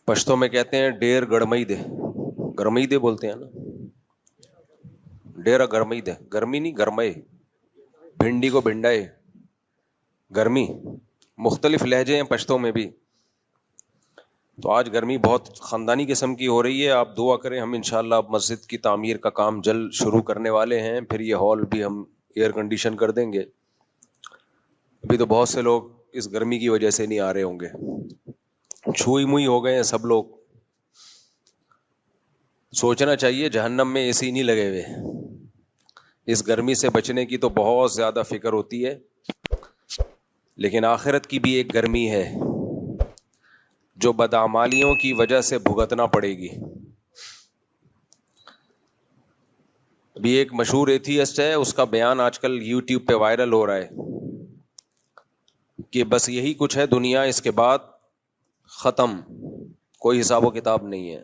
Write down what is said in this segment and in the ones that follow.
پشتوں میں کہتے ہیں ڈیر گرمئی دے، گرمئی دے بولتے ہیں نا، ڈیرا گرمئی دے، گرمی نہیں گرمئے، بھنڈی کو بھنڈائے، گرمی۔ مختلف لہجے ہیں پشتوں میں بھی۔ تو آج گرمی بہت خاندانی قسم کی ہو رہی ہے، آپ دعا کریں، ہم انشاءاللہ اب مسجد کی تعمیر کا کام جلد شروع کرنے والے ہیں، پھر یہ ہال بھی ہم ایئر کنڈیشن کر دیں گے۔ ابھی تو بہت سے لوگ اس گرمی کی وجہ سے نہیں آ رہے ہوں گے، چھوئی موئی ہو گئے ہیں سب لوگ۔ سوچنا چاہیے جہنم میں اے سی نہیں لگے ہوئے، اس گرمی سے بچنے کی تو بہت زیادہ فکر ہوتی ہے، لیکن آخرت کی بھی ایک گرمی ہے جو بدعمالیوں کی وجہ سے بھگتنا پڑے گی۔ ابھی ایک مشہور ایتھیسٹ ہے، اس کا بیان آج کل یوٹیوب پہ وائرل ہو رہا ہے کہ بس یہی کچھ ہے دنیا، اس کے بعد ختم، کوئی حساب و کتاب نہیں ہے۔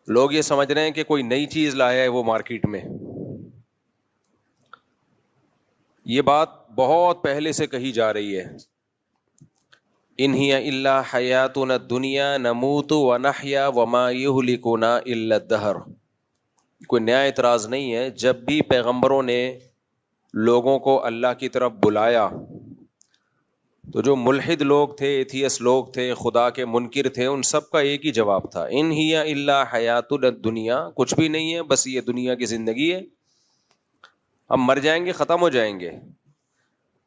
لوگ یہ سمجھ رہے ہیں کہ کوئی نئی چیز لایا ہے وہ مارکیٹ میں۔ یہ بات بہت پہلے سے کہی جا رہی ہے، ان ہی الا حیاتنا الدنیا نموت ونحیا وما یہلکنا الا الدہر۔ کوئی نیا اعتراض نہیں ہے، جب بھی پیغمبروں نے لوگوں کو اللہ کی طرف بلایا تو جو ملحد لوگ تھے، ایتھیس لوگ تھے، خدا کے منکر تھے، ان سب کا ایک ہی جواب تھا، ان ہی الا حیاتنا الدنیا، کچھ بھی نہیں ہے، بس یہ دنیا کی زندگی ہے، ہم مر جائیں گے، ختم ہو جائیں گے،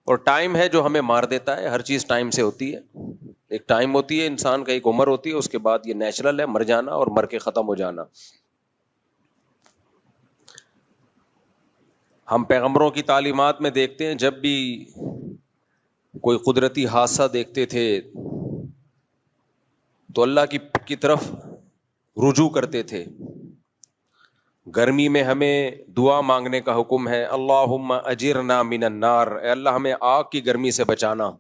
اور ٹائم ہے جو ہمیں مار دیتا ہے، ہر چیز ٹائم سے ہوتی ہے، ایک ٹائم ہوتی ہے، انسان کا ایک عمر ہوتی ہے، اس کے بعد یہ نیچرل ہے مر جانا اور مر کے ختم ہو جانا۔ ہم پیغمبروں کی تعلیمات میں دیکھتے ہیں جب بھی کوئی قدرتی حادثہ دیکھتے تھے تو اللہ کی طرف رجوع کرتے تھے۔ گرمی میں ہمیں دعا مانگنے کا حکم ہے، اللہم اجرنا من النار، اے اللہ ہمیں آگ کی گرمی سے بچانا۔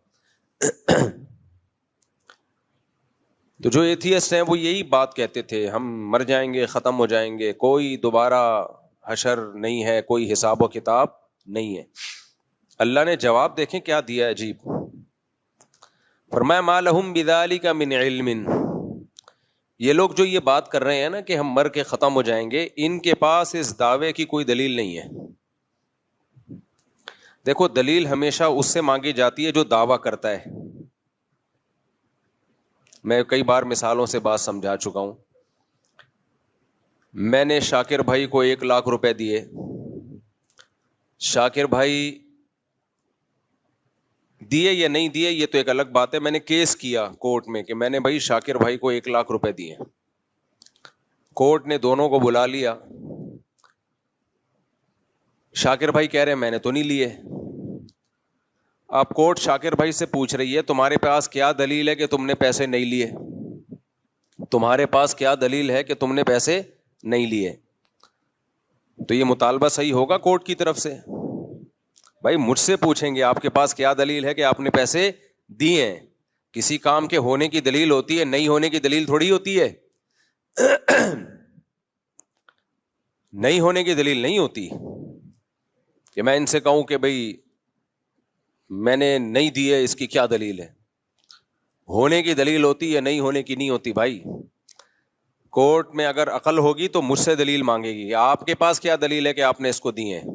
تو جو ایتھیسٹ ہیں وہ یہی بات کہتے تھے، ہم مر جائیں گے، ختم ہو جائیں گے، کوئی دوبارہ حشر نہیں ہے، کوئی حساب و کتاب نہیں ہے۔ اللہ نے جواب دیکھیں کیا دیا عجیب، فرمایا ما لہم بذالک من علم، یہ لوگ جو یہ بات کر رہے ہیں نا کہ ہم مر کے ختم ہو جائیں گے، ان کے پاس اس دعوے کی کوئی دلیل نہیں ہے۔ دیکھو دلیل ہمیشہ اس سے مانگی جاتی ہے جو دعویٰ کرتا ہے۔ میں کئی بار مثالوں سے بات سمجھا چکا ہوں۔ میں نے شاکر بھائی کو 1,00,000 روپے دیے، شاکر بھائی دیے یا نہیں دیے یہ تو ایک الگ بات ہے، میں نے کیس کیا کورٹ میں کہ میں نے بھائی شاکر بھائی کو 1,00,000 روپے دیے، کورٹ نے دونوں کو بلا لیا، شاکر بھائی کہہ رہے ہیں میں نے تو نہیں لیے۔ اب کورٹ شاکر بھائی سے پوچھ رہی ہے تمہارے پاس کیا دلیل ہے کہ تم نے پیسے نہیں لیے، تمہارے پاس کیا دلیل ہے کہ تم نے پیسے نہیں لیے؟ تو یہ مطالبہ صحیح ہوگا کورٹ کی طرف سے؟ بھائی مجھ سے پوچھیں گے آپ کے پاس کیا دلیل ہے کہ آپ نے پیسے دیے ہیں؟ کسی کام کے ہونے کی دلیل ہوتی ہے، نہیں ہونے کی دلیل تھوڑی ہوتی ہے۔ نہیں ہونے کی دلیل نہیں ہوتی کہ میں ان سے کہوں کہ بھئی میں نے نہیں دیے، اس کی کیا دلیل ہے؟ ہونے کی دلیل ہوتی ہے، نہیں ہونے کی نہیں ہوتی۔ بھائی کورٹ میں اگر عقل ہوگی تو مجھ سے دلیل مانگے گی، آپ کے پاس کیا دلیل ہے کہ آپ نے اس کو دیے ہیں؟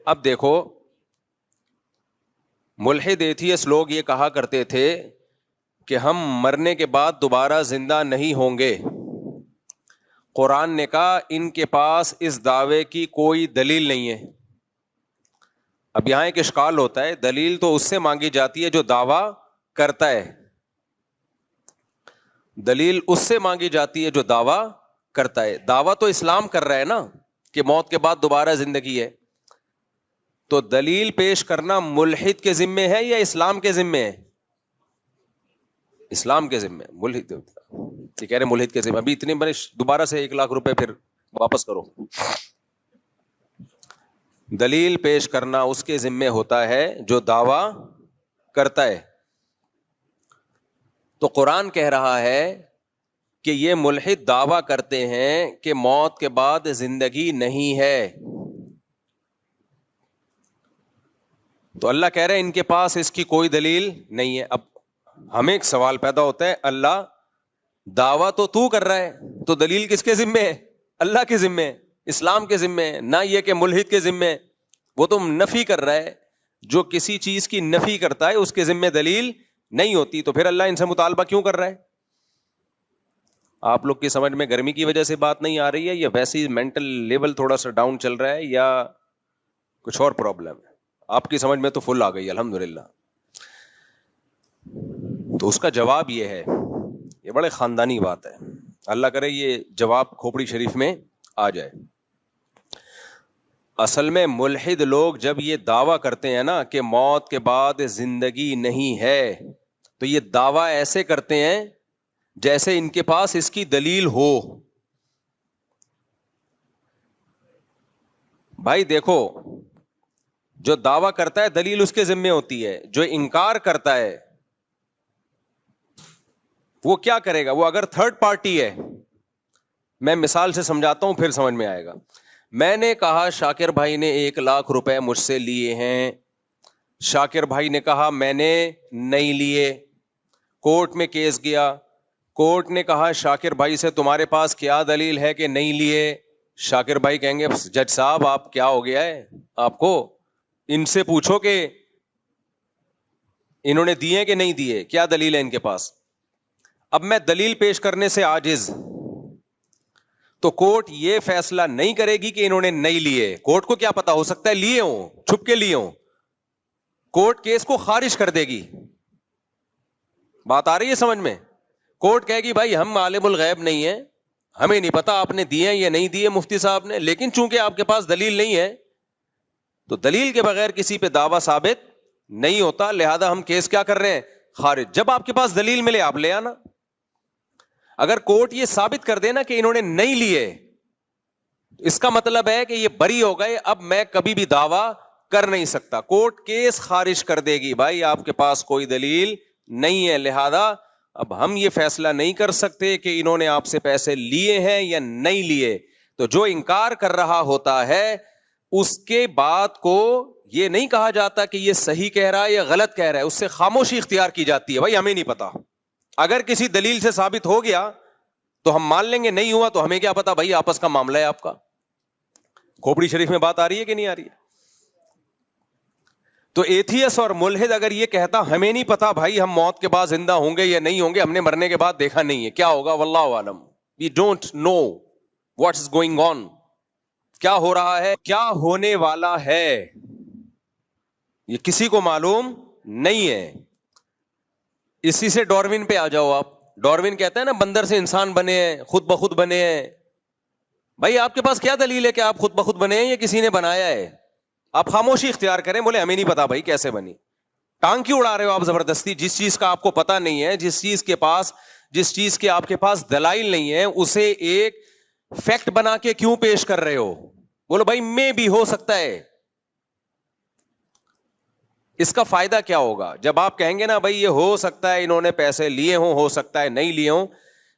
اب دیکھو ملحد ایتھیس لوگ یہ کہا کرتے تھے کہ ہم مرنے کے بعد دوبارہ زندہ نہیں ہوں گے۔ قرآن نے کہا ان کے پاس اس دعوے کی کوئی دلیل نہیں ہے۔ اب یہاں ایک اشکال ہوتا ہے، دلیل تو اس سے مانگی جاتی ہے جو دعویٰ کرتا ہے، دلیل اس سے مانگی جاتی ہے جو دعویٰ کرتا ہے۔ دعویٰ تو اسلام کر رہا ہے نا کہ موت کے بعد دوبارہ زندگی ہے، تو دلیل پیش کرنا ملحد کے ذمے ہے یا اسلام کے ذمے ہے؟ اسلام کے ذمے۔ ملحد یہ کہہ رہے ملحد کے ذمے، ابھی اتنے بڑے دوبارہ سے 1,00,000 روپے پھر واپس کرو۔ دلیل پیش کرنا اس کے ذمے ہوتا ہے جو دعویٰ کرتا ہے۔ تو قرآن کہہ رہا ہے کہ یہ ملحد دعویٰ کرتے ہیں کہ موت کے بعد زندگی نہیں ہے، تو اللہ کہہ رہے ہیں ان کے پاس اس کی کوئی دلیل نہیں ہے۔ اب ہمیں ایک سوال پیدا ہوتا ہے, اللہ دعویٰ تو کر رہا ہے, تو دلیل کس کے ذمے ہے؟ اللہ کے ذمے, اسلام کے ذمے, نہ یہ کہ ملحد کے ذمے. وہ تو نفی کر رہا ہے, جو کسی چیز کی نفی کرتا ہے اس کے ذمے دلیل نہیں ہوتی. تو پھر اللہ ان سے مطالبہ کیوں کر رہا ہے؟ آپ لوگ کی سمجھ میں گرمی کی وجہ سے بات نہیں آ رہی ہے, یا ویسے ہی مینٹل لیول تھوڑا سا ڈاؤن چل رہا ہے, یا کچھ اور پرابلم ہے؟ آپ کی سمجھ میں تو فل آ گئی الحمدللہ. تو اس کا جواب یہ ہے, یہ بڑے خاندانی بات ہے, اللہ کرے یہ جواب کھوپڑی شریف میں آ جائے. اصل میں ملحد لوگ جب یہ دعویٰ کرتے ہیں نا کہ موت کے بعد زندگی نہیں ہے, تو یہ دعویٰ ایسے کرتے ہیں جیسے ان کے پاس اس کی دلیل ہو. بھائی دیکھو, جو دعویٰ کرتا ہے دلیل اس کے ذمے ہوتی ہے, جو انکار کرتا ہے وہ کیا کرے گا؟ وہ اگر تھرڈ پارٹی ہے, میں مثال سے سمجھاتا ہوں پھر سمجھ میں آئے گا. میں نے کہا شاکر بھائی نے 1,00,000 روپے مجھ سے لیے ہیں, شاکر بھائی نے کہا میں نے نہیں لیے, کورٹ میں کیس گیا, کورٹ نے کہا شاکر بھائی سے تمہارے پاس کیا دلیل ہے کہ نہیں لیے؟ شاکر بھائی کہیں گے جج صاحب آپ کیا ہو گیا ہے آپ کو, ان سے پوچھو کہ انہوں نے دیے کہ نہیں دیے, کیا دلیل ہے ان کے پاس. اب میں دلیل پیش کرنے سے عاجز, تو کورٹ یہ فیصلہ نہیں کرے گی کہ انہوں نے نہیں لیے. کورٹ کو کیا پتا, ہو سکتا ہے لیے ہوں, چھپ کے لیے ہوں, کورٹ کیس کو خارج کر دے گی. بات آ رہی ہے سمجھ میں؟ کورٹ کہے گی بھائی ہم عالم الغیب نہیں ہیں, ہمیں نہیں پتا آپ نے دیے یا نہیں دیے مفتی صاحب نے, لیکن چونکہ آپ کے پاس دلیل نہیں ہے, تو دلیل کے بغیر کسی پہ دعویٰ ثابت نہیں ہوتا, لہذا ہم کیس کیا کر رہے ہیں؟ خارج. جب آپ کے پاس دلیل ملے آپ لے آنا. اگر کورٹ یہ ثابت کر دینا کہ انہوں نے نہیں لیے, اس کا مطلب ہے کہ یہ بری ہو گئے, اب میں کبھی بھی دعویٰ کر نہیں سکتا. کورٹ کیس خارج کر دے گی, بھائی آپ کے پاس کوئی دلیل نہیں ہے, لہذا اب ہم یہ فیصلہ نہیں کر سکتے کہ انہوں نے آپ سے پیسے لیے ہیں یا نہیں لیے. تو جو انکار کر رہا ہوتا ہے اس کے بات کو یہ نہیں کہا جاتا کہ یہ صحیح کہہ رہا ہے یا غلط کہہ رہا ہے, اس سے خاموشی اختیار کی جاتی ہے, بھائی ہمیں نہیں پتا. اگر کسی دلیل سے ثابت ہو گیا تو ہم مان لیں گے, نہیں ہوا تو ہمیں کیا پتا, بھائی آپس کا معاملہ ہے آپ کا. کھوپڑی شریف میں بات آ رہی ہے کہ نہیں آ رہی ہے؟ تو ایتھیس اور ملحد اگر یہ کہتا ہمیں نہیں پتا بھائی ہم موت کے بعد زندہ ہوں گے یا نہیں ہوں گے, ہم نے مرنے کے بعد دیکھا نہیں ہے, کیا ہوگا واللہ عالم, we don't know what is going on, کیا ہو رہا ہے, کیا ہونے والا ہے, یہ کسی کو معلوم نہیں ہے. اسی سے ڈاروین پہ آ جاؤ آپ. ڈاروین کہتا ہے نا بندر سے انسان بنے ہیں, خود بخود بنے ہیں. بھائی آپ کے پاس کیا دلیل ہے کہ آپ خود بخود بنے ہیں یا کسی نے بنایا ہے؟ آپ خاموشی اختیار کریں, بولے ہمیں نہیں پتا بھائی کیسے بنی. ٹانگ کیوں اڑا رہے ہو آپ زبردستی؟ جس چیز کا آپ کو پتا نہیں ہے, جس چیز کے آپ کے پاس دلائل نہیں ہے, اسے ایک فیکٹ بنا کے کیوں پیش کر رہے ہو؟ بولو بھائی میں بھی ہو سکتا ہے. اس کا فائدہ کیا ہوگا جب آپ کہیں گے نا بھائی یہ ہو سکتا ہے انہوں نے پیسے لیے ہوں, ہو سکتا ہے نہیں لیے ہوں.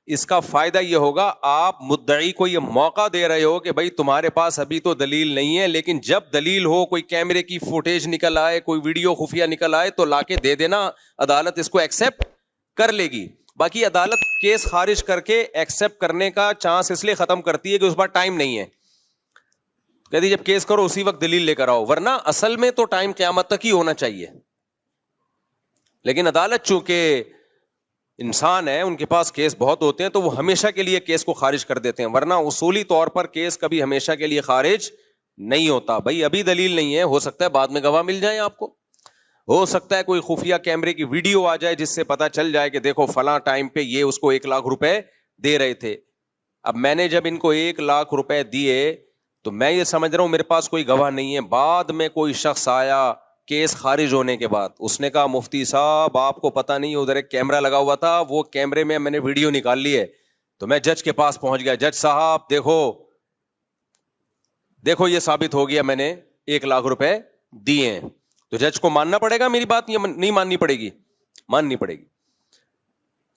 اس کا فائدہ یہ ہوگا آپ مدعی کو یہ موقع دے رہے ہو کہ بھائی تمہارے پاس ابھی تو دلیل نہیں ہے, لیکن جب دلیل ہو, کوئی کیمرے کی فوٹیج نکل آئے, کوئی ویڈیو خفیہ نکل آئے, تو لا کے دے دینا, عدالت اس کو ایکسپٹ کر لے گی. باقی عدالت کیس خارج کر کے ایکسپٹ کرنے کا چانس اس لیے ختم کرتی ہے کہ اس بار ٹائم نہیں ہے. کہتی جب کیس کرو اسی وقت دلیل لے کر آؤ, ورنہ اصل میں تو ٹائم قیامت تک ہی ہونا چاہیے. لیکن عدالت چونکہ انسان ہے, ان کے پاس کیس بہت ہوتے ہیں, تو وہ ہمیشہ کے لیے کیس کو خارج کر دیتے ہیں, ورنہ اصولی طور پر کیس کبھی ہمیشہ کے لیے خارج نہیں ہوتا. بھائی ابھی دلیل نہیں ہے, ہو سکتا ہے بعد میں گواہ مل جائیں آپ کو, ہو سکتا ہے کوئی خفیہ کیمرے کی ویڈیو آ جائے جس سے پتا چل جائے کہ دیکھو فلاں ٹائم پہ یہ اس کو 1,00,000 روپے دے رہے تھے. اب میں نے جب ان کو 1,00,000 روپے دیے تو میں یہ سمجھ رہا ہوں میرے پاس کوئی گواہ نہیں ہے. بعد میں کوئی شخص آیا کیس خارج ہونے کے بعد, اس نے کہا مفتی صاحب آپ کو پتا نہیں ادھر ایک کیمرہ لگا ہوا تھا, وہ کیمرے میں نے ویڈیو نکال لی ہے. تو میں جج کے پاس پہنچ گیا, جج صاحب دیکھو یہ ثابت ہو گیا میں نے 1,00,000 روپے دیے ہیں. تو جج کو ماننا پڑے گا میری بات یا نہیں ماننی پڑے گی؟ ماننی پڑے گی,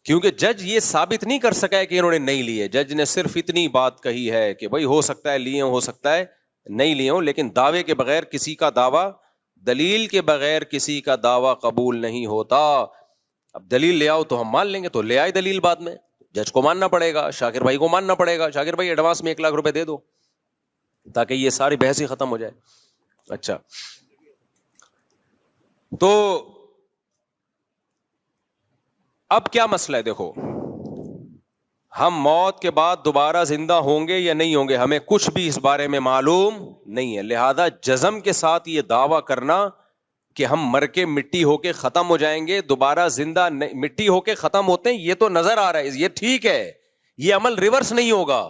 کیونکہ جج یہ ثابت نہیں کر سکا ہے کہ انہوں نے نہیں لیے. جج نے صرف اتنی بات کہی ہے کہ بھائی ہو سکتا ہے لیے ہوں, ہو سکتا ہے نہیں لیے ہوں, لیکن دعوے کے بغیر کسی کا دعویٰ, دلیل کے بغیر کسی کا دعویٰ قبول نہیں ہوتا. اب دلیل لے آؤ تو ہم مان لیں گے, تو لے آئے دلیل, بعد میں جج کو ماننا پڑے گا, شاکر بھائی کو ماننا پڑے گا, شاکر بھائی ایڈوانس میں 1 لاکھ روپے دے دو تاکہ یہ ساری بحث ہی ختم ہو جائے. اچھا, تو اب کیا مسئلہ ہے, دیکھو ہم موت کے بعد دوبارہ زندہ ہوں گے یا نہیں ہوں گے, ہمیں کچھ بھی اس بارے میں معلوم نہیں ہے. لہذا جزم کے ساتھ یہ دعویٰ کرنا کہ ہم مر کے مٹی ہو کے ختم ہو جائیں گے, دوبارہ زندہ مٹی ہو کے ختم ہوتے ہیں, یہ تو نظر آ رہا ہے, یہ ٹھیک ہے, یہ عمل ریورس نہیں ہوگا.